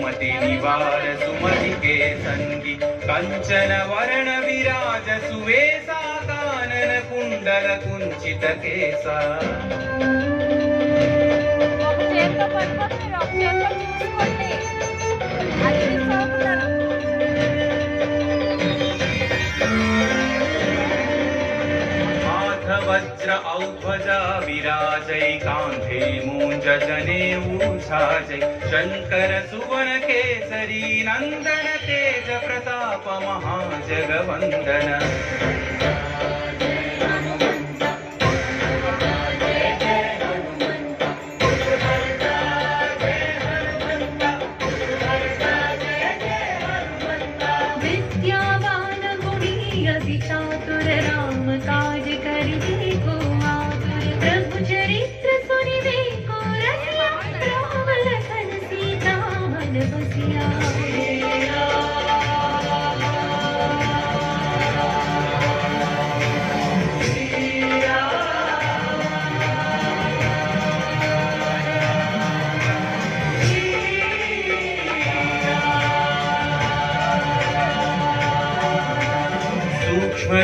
सुमति निवार सुमति के संगी कंचन वर्ण विराज सुवेशा कानन कुंडल कुंचित केसा वज्र औध्वजा विराजै कांधे मूंज जनेऊ छाजै शंकर सुवन केसरी नंदन तेज प्रताप महाजगवंदन विद्यावान गुणी अति चातुर राम काज करिबे को आतुर प्रभु चरित्र सुनिबे को रसिया राम लखन सीता मन बसिया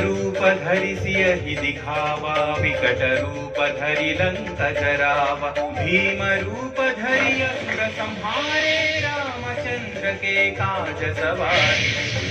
रूप धरि सियहि दिखावा विकट रूप धरि लंक जरावा भीम रूप धरि असुर संहारे रामचंद्र के काज सवारे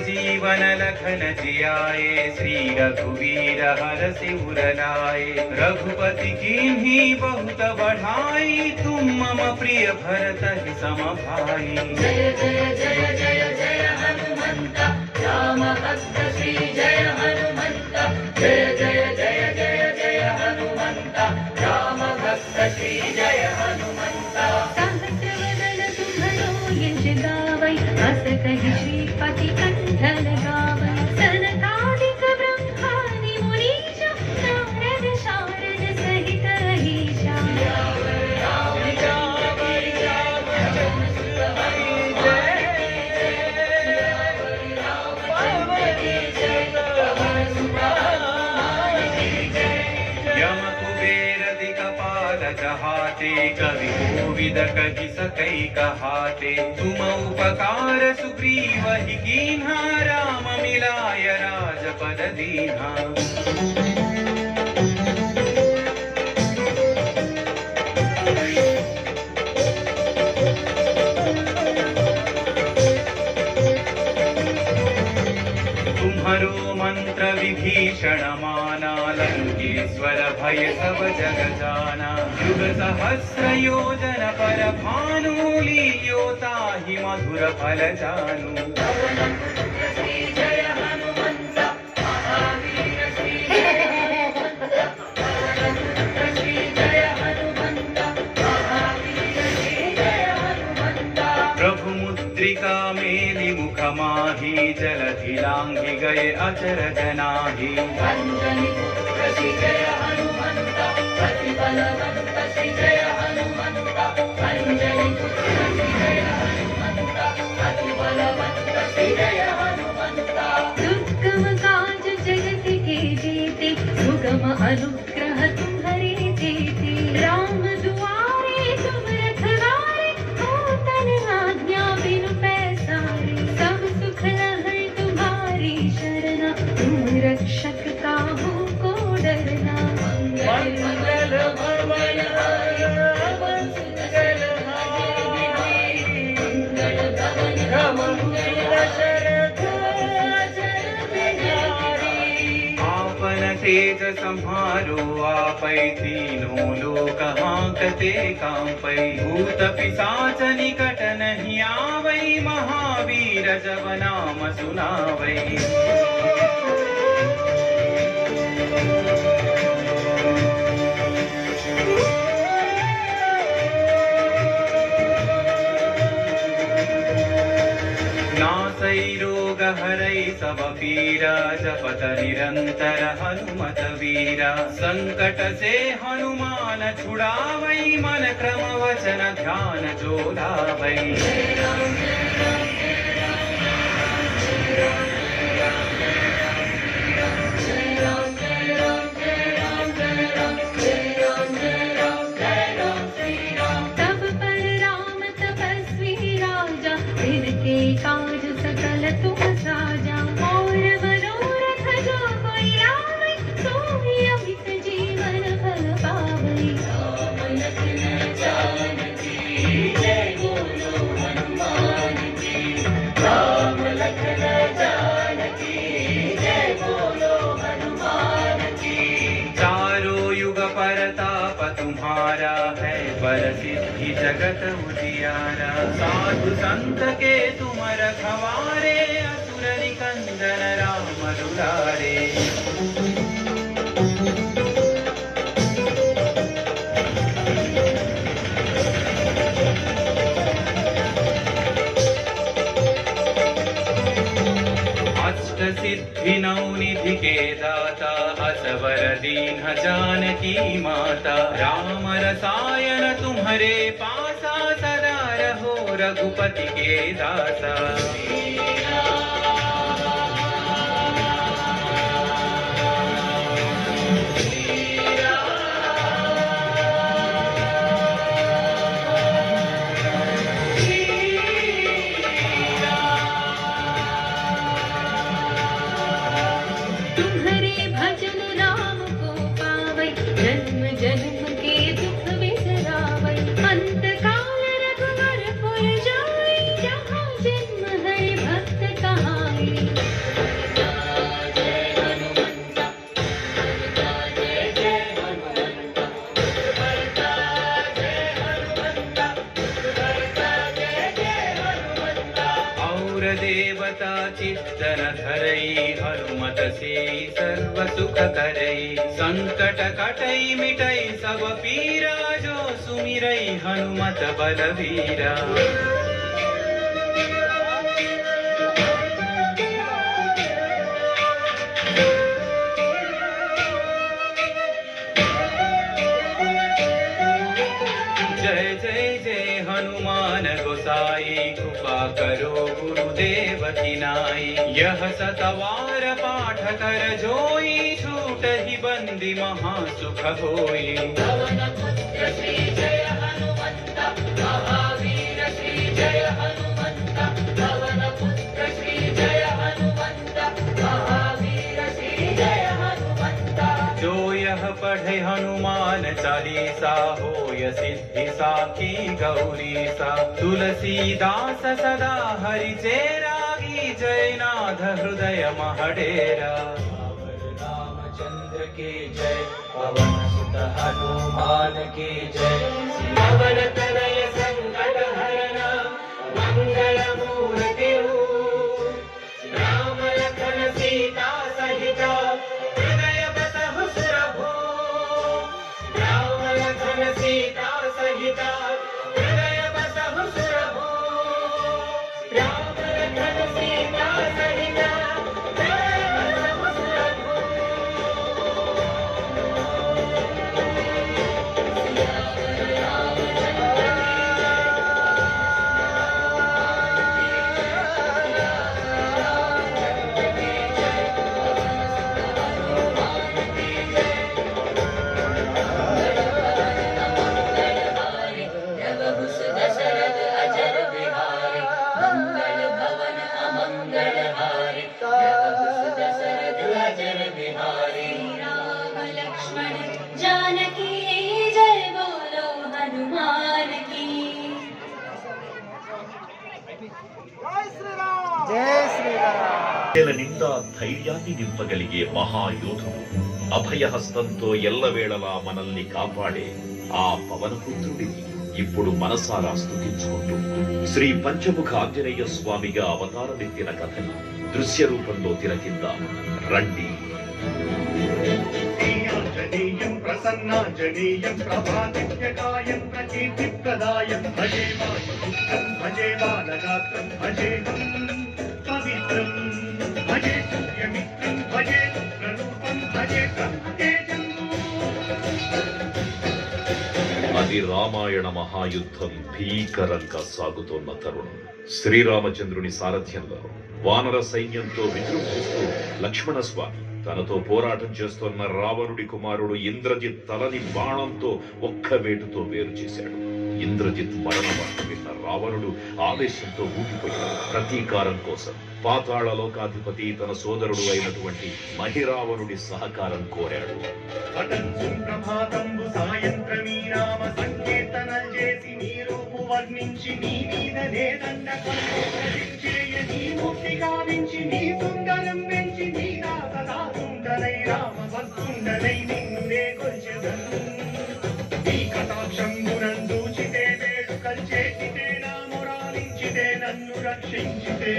जीवन लखन जियाए श्री रघुवीर हरषि उर लाए रघुपति कीन्ही बहुत बढ़ाई तुम मम प्रिय भरत ही सम भाई जय जय जय जय जय हनुमंत राम भक्त श्री जय हनुमंत जय जय जय जय जय हनुमंत राम भक्त श्री जय हनुमंत सहस्रवदन तुम्हरो यश गावै अस कहि श्रीपति कंठन गावै सनकादिक ब्रह्मादि मुनीश नारद शारद सहित अहीशा जहाते कवि कोविद कहि सकै कहाते तुम उपकार सुग्रीव ही कीन्हा राम मिलाय राजपद दीन्हा तुम्हारो मंत्र विभीषण माना लंकेश्वर भय सब जग जाना युग सहस्र योजन पर भानु लीयो ताहि मधुर फल जानु श्री जय हनुमंत महावीर श्री जय हनुमंत महावीर श्री जय हनुमंत प्रभु मुद्रिका मेलि मुख माहि जलधि लांघि गए अचर जनाहि अंजनी पुत्र श्री जय हनुमंत अति बलवंत श्री जय हनुमंत अंजनी पुत्र श्री जय हनुमंत अति बलवंत श्री जय हनुमंत दुर्गम काज जगत के जेते सुगम अनुग्रह तुम्हारे जेते राम दुआरे तुम रखवारे हो तन आज्ञा बिनु पैसारे सब सुख लहै तुम्हारी शरणा तुम रक्षक काहू को डरना मंगल भवन तेज संहारो आपै तीनों लोक हांकते कांपै भूत पिशाच निकट नहीं आवै महावीर जब नाम सुनावै नासै रोग हरै सब पीरा जपत निरंतर हनुमत वीरा संकट से हनुमान छुड़ावै मन क्रम वचन ध्यान जो लावै सुख साजा और मनोरथ जो कोई लावे सोई अमित जीवन फल पावई। राम लखन जानकी जय बोलो हनुमान की। राम लखन जानकी जय बोलो हनुमान की। चारों युग परताप तुम्हारा है, परसिद्धि जगत उजियारा। साधु संत के तुम रखवारे, असुर निकंदन राम दुलारे। अष्ट सिद्धि नौ निधि के दाता, असवर दीन जानकी माता। राम रसायन तुम्हारे पासा, सदा रहो रघुपति के दासा। तुम्हारे भजन राम को पावै, जन्म जन्म के दुख बिसरावै। अंत काल रघुवर पुर जाई, जहाँ जन्म हरि भक्त कहाई। जय हनुमंता, जय जय हनुमंता, जय हनुमंता, जय जय हनुमंता। और देवता चित्तन धरई, हनुमत से सर्व सुख करई। संकट कटई मिटई सब पीरा, जो सुमिरई हनुमत बलवीरा। जय जय जय हनुमान गोसाई, कृपा करो गुरुदेव की नाई। यह सतवार पाठ कर जोई, छूट ही बंदी महासुख होई। पवन पुत्र श्री जय हनुमंत, महावीर श्री जय हनुमंत। पवन पुत्र श्री जय हनुमंत, महावीर श्री जय हनुमंत। जो यह पढ़े हनुमान चालीसा, होय सिद्धि साखी गौरीसा। तुलसीदास सदा हरि चेरा, की जय नाथ हृदय महडेरा। रामचंद्र के जय, पवन सुत हनुमान के जय। पवन तनय संकट हरना, मंगल मूर्ति राम लखन सीता सहिता, हृदय बसहु सुरभूप। राम लखन सीता सहिता, हृदय बसहु सुरभूप। राम लखन सीता सहिता, हृदय बसहु सुरभूप। जानकी जय बोलो हनुमान की। నిండా ధైర్యాన్ని నింపగలిగే మహాయోధుడు, అభయహస్తంతో ఎల్లవేళలా మనల్ని కాపాడే ఆ పవనపుత్రుడిని ఇప్పుడు మనసారా స్తుతించుకుంటూ శ్రీ పంచముఖ ఆంజనేయ స్వామిగా అవతారమెత్తిన కథని దృశ్య రూపంలో తిలకిద్దాం రండి. ఆంజనేయం ప్రసన్నాంజనేయం ప్రభాదిత్యకాయం ప్రకీర్తిప్రదాయం భజే వాయుపుత్రం భజే బాలగాత్రం భజేహం పవిత్రం భజే సూర్యమిత్రం భజే శుక్రరూపం భజే బ్రహ్మతేజం. అది రామాయణ మహాయుద్ధం భీకరంగా సాగుతోన్న తరుణం. శ్రీరామచంద్రుని సారథ్యంలో వానర సైన్యంతో విజృంభిస్తూ లక్ష్మణస్వామి తనతో పోరాటం చేస్తున్న రావణుడి కుమారుడు ఇంద్రజిత్ తలని బాణంతో ఒక్క వేటుతో వేరు చేశాడు. ఇంద్రజిత్ మరణ వార్త విన్న రావణుడు ఆవేశంతో ఊగిపోయాడు. ప్రతీకారం కోసం పాతాళ లోకాధిపతి తన సోదరుడు అయినటువంటి మహిరావణుడి సహకారం కోరాడు. పటంచుం ప్రభాతంబు సాయంత్రమీ నామ సంకీర్తనల్ చేసి నీ రూపు వర్ణించి నీ మీదనే దండకంచేయ నీ మూర్తి గావించి నీ సుందరం పెంచి నీ దాసదా సుందరై రామ భక్తుండనై నిన్నునే కొల్చెదను. నీ కటాక్షంబునం దూచితే వేడుకల్ చేసితే నా మురాలించితే నన్ను రక్షించితే.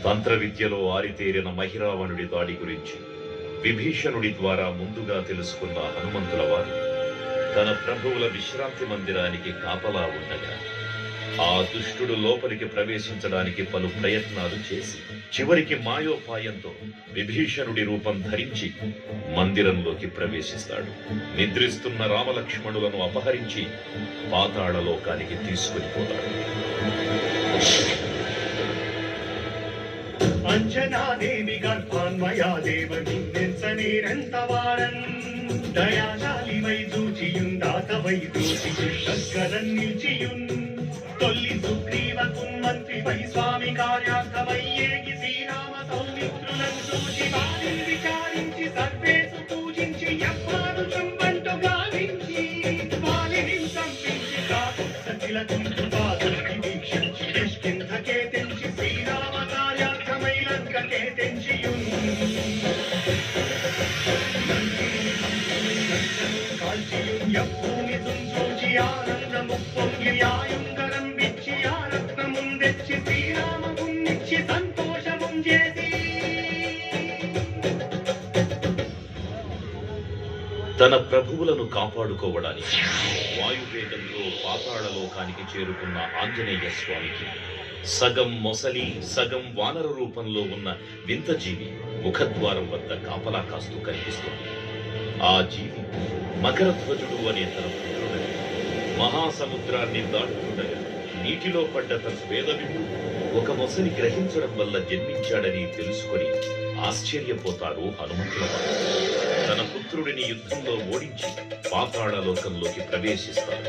తంత్ర విద్యలో ఆరితేరిన మహిరావణుడి దాడి గురించి విభీషణుడి ద్వారా ముందుగా తెలుసుకున్న హనుమంతుల వారు తన ప్రభువుల విశ్రాంతి మందిరానికి కాపలా ఉండగా ఆ దుష్టుడు లోపలికి ప్రవేశించడానికి పలు ప్రయత్నాలు చేసి చివరికి మాయోపాయంతో విభీషణుడి రూపం ధరించి మందిరంలోకి ప్రవేశిస్తాడు. నిద్రిస్తున్న రామలక్ష్మణులను అపహరించి పాతాళ లోకానికి తీసుకుని పోతాడు. అంజనాదేవి గర్భాన్మయా దేవ నిన్నెంత వారన్ దయాశాలి వై చూచియుందాతవై దూచి దగ్గరన్ నిల్చియున్ తొల్లి సుగ్రీవకున్ మంత్రి వై స్వామి కార్యార్థమై ఏగి శ్రీరామ సౌమిత్రులను చూచి వారిని విచారించి సర్వేసు పూజించి ఎవ్వారు చుంబంటు గావించి వారిని సంపించి కాకు సతిల కుంటు పాదుని వీక్షించి నిష్కింధకే తెంచి శ్రీరామ కార్యార్థమై లంకకే తెంచియున్ కాల్చియున్ యప్పూని తుంచూచి ఆనందము పొంగి ఆయుంగరం విచ్చి ఆ రత్నమున్ తెచ్చి శ్రీరామమున్నిచ్చి సంతోషమున్ చేసి. తన ప్రభువులను కాపాడుకోవడానికి వాయువేగంతో పాతాళ లోకానికి చేరుకున్న ఆంజనేయ స్వామికి సగం మొసలి సగం వానర రూపంలో ఉన్న వింత జీవి ముఖద్వారం వద్ద కాపలా కాస్తూ కనిపిస్తుంది. ఆ జీవి మకరధ్వజుడు అనే తన పుత్రుడని మహాసముద్రాన్ని దాటుతుండగా నీటిలో పడ్డ తన వేదవిందు ఒక మొసలి గ్రహించడం వల్ల జన్మించాడని తెలుసుకొని ఆశ్చర్యపోతారు హనుమంతుల వారు. తన పుత్రుడిని యుద్ధంలో ఓడించి పాతాళ లోకంలోకి ప్రవేశిస్తారు.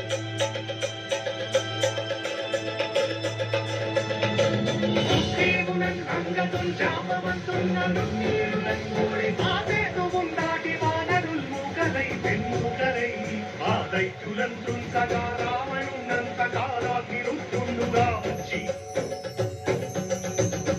సుగ్రీవునన్ అంగదున్ జామవంతున్నను నీరునన్ కోరి ఆదేశమున్ దాటి వానరుల్ మూకలై వెన్నుకలై ఆ దైత్యులన్ తుంచగా రావణున్నంత కాలాగ్ని రుద్రుండుగా వచ్చి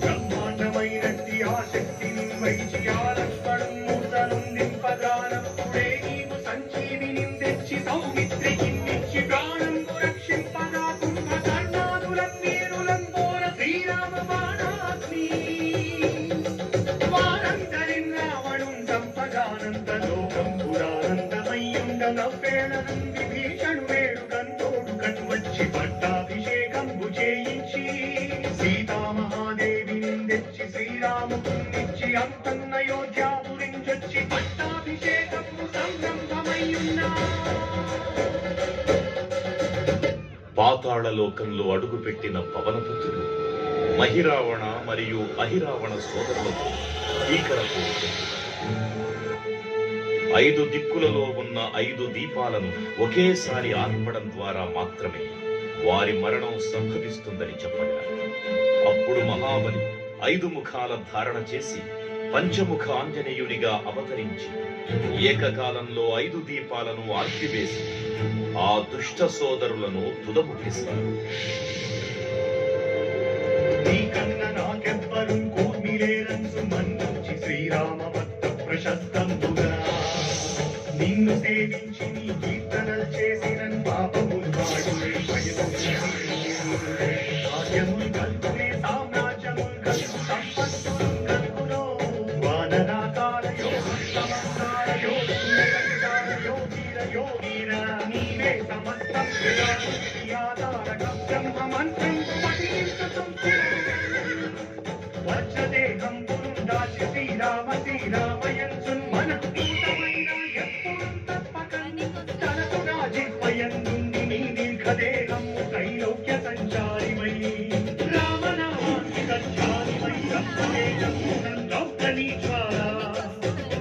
బ్రహ్మాండమైనట్టి ఆ శక్తిని వైచి ఆ లక్ష్మణున్ మూర్తనున్ నింపగానప్పుడే నీవు సంజీవిని తెచ్చి సౌమిత్రికిన్నిచ్చి ప్రాణంబు రక్షింపగా కుంభకర్ణాదులన్ వీరులన్ పోర శ్రీరామ బాణాగ్ని వారందరిన్ రావణున్ చంపగానంత లోకం పురానందమయ్యుండ నవ్వేళనం విభీషణు వేడుకంతోడు కను వచ్చి పట్టాభిషేకంబు చేయించి సీతామహాదేవిని తెచ్చి శ్రీరామునిచ్చి అంతన్నయోధ్యాపురించొచ్చి పట్టాభిషేకంబు సంరంభమయ్యున్నా. పాతాళ లోకంలో అడుగుపెట్టిన పవనపుత్రుడు మహిరావణ మరియు అహిరావణ సోదరులతో భీకరకు 5 దిక్కులలో ఉన్న 5 దీపాలను ఒకేసారి ఆర్పడం ద్వారా మాత్రమే వారి మరణం సంభవిస్తుందని చెప్పగా అప్పుడు మహాబలి 5 ముఖాల ధారణ చేసి పంచముఖ ఆంజనేయునిగా అవతరించి ఏకకాలంలో 5 దీపాలను ఆర్పివేసి ఆ దుష్ట సోదరులను తుదముఖిస్తారు. నీకన్న నాకెవ్వరు కూర్మిలేరంచు మన్నుంచి శ్రీరామ భక్త ప్రశస్తంబుగా నిన్ను సేవించి నీ కీర్తనలు చేసిన పాపములు వాడులే భాగ్యములు కల్పునే సామ్రాజ్యములు కల్పు సంపత్తులు కల్పునో వానరాకార యోగీర యోగీర నీవే సమస్తం ఆధారకం బ్రహ్మ మంత్రం వజ్రదేహం పురుందాచి శ్రీరామ శ్రీరామయంచున్ మనఃపూతమైన ఎప్పుడు తప్పకన్ తనకు రాజిపయందుండి నీ దీర్ఘదేహం త్రైలోక్య సంచారివై రామనామాన్ని సంచారివై రక్తదేహం సందౌకనీ జ్వాల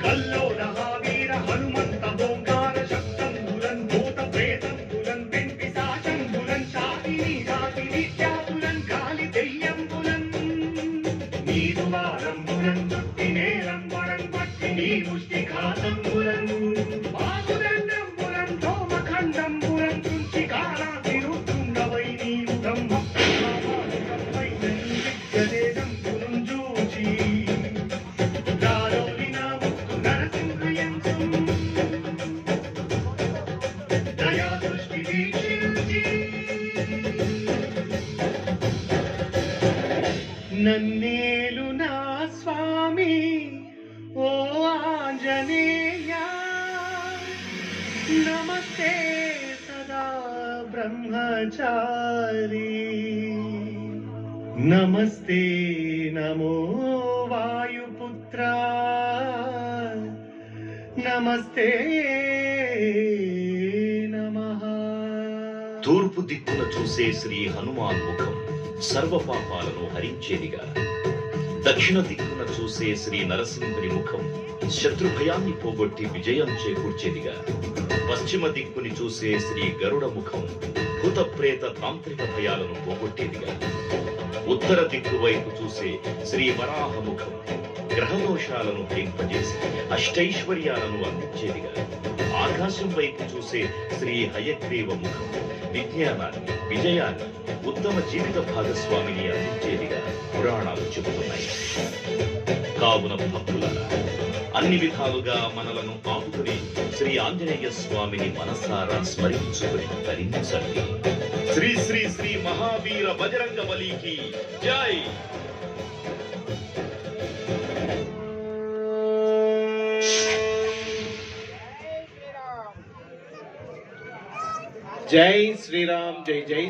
కల్లోలహ వీర హనుమంత ఓంకార శబ్దంబులన్ భూత ప్రేతంబులన్ పెంపిశాచంబులన్ శాకిని జాతి విద్యాబులన్ గాలి దెయ్యం నీదు వారంబురం చుట్టి నేలంబరం పట్టి నీ ముష్టి ఖాతంబురం బాగుదండంబురం తోమఖండంబురం తుంచి కాలా తిరుగుతుండవై నీవు బ్రహ్మ విద్యదేదంబురం చూచి దారోలి నా ముక్కు నరసింహయంచు దయా దృష్టి వీక్షించి నన్నేలు నా స్వామి ఓ ఆంజనేయ నమస్తే సదా బ్రహ్మచారి నమస్తే నమో వాయుపుత్ర నమస్తే నమః. తూర్పు దిక్కున చూసే శ్రీ హనుమాన్ ముఖం సర్వ పాపాలను హరించేదిగా, దక్షిణ దిక్కున చూసే శ్రీ నరసింహుని ముఖం శత్రు భయాన్ని పోగొట్టి విజయం చేకూర్చేదిగా, పశ్చిమ దిక్కుని చూసే శ్రీ గరుడ ముఖం భూత ప్రేత తాంత్రిక భయాలను పోగొట్టేదిగా, ఉత్తర దిక్కు వైపు చూసే శ్రీ వరాహ ముఖం గ్రహదోషాలను హరింపజేసి అష్టైశ్వర్యాలను అందించేదిగా, ఆకాశం వైపు చూసే శ్రీ హయగ్రీవ ముఖం విజ్ఞానాన్ని విజయాన్ని ఉత్తమ జీవిత భాగస్వామిని అందించేదిగా పురాణాలు చెబుతున్నాయి. కావున భక్తులారా, అన్ని విధాలుగా మనలను ఆపుకుని శ్రీ ఆంజనేయ స్వామిని మనసారా స్మరించుకుని ధరించండి. శ్రీ శ్రీ శ్రీ మహావీర బజరంగ బలికి జై. జై శ్రీరామ్, జై జై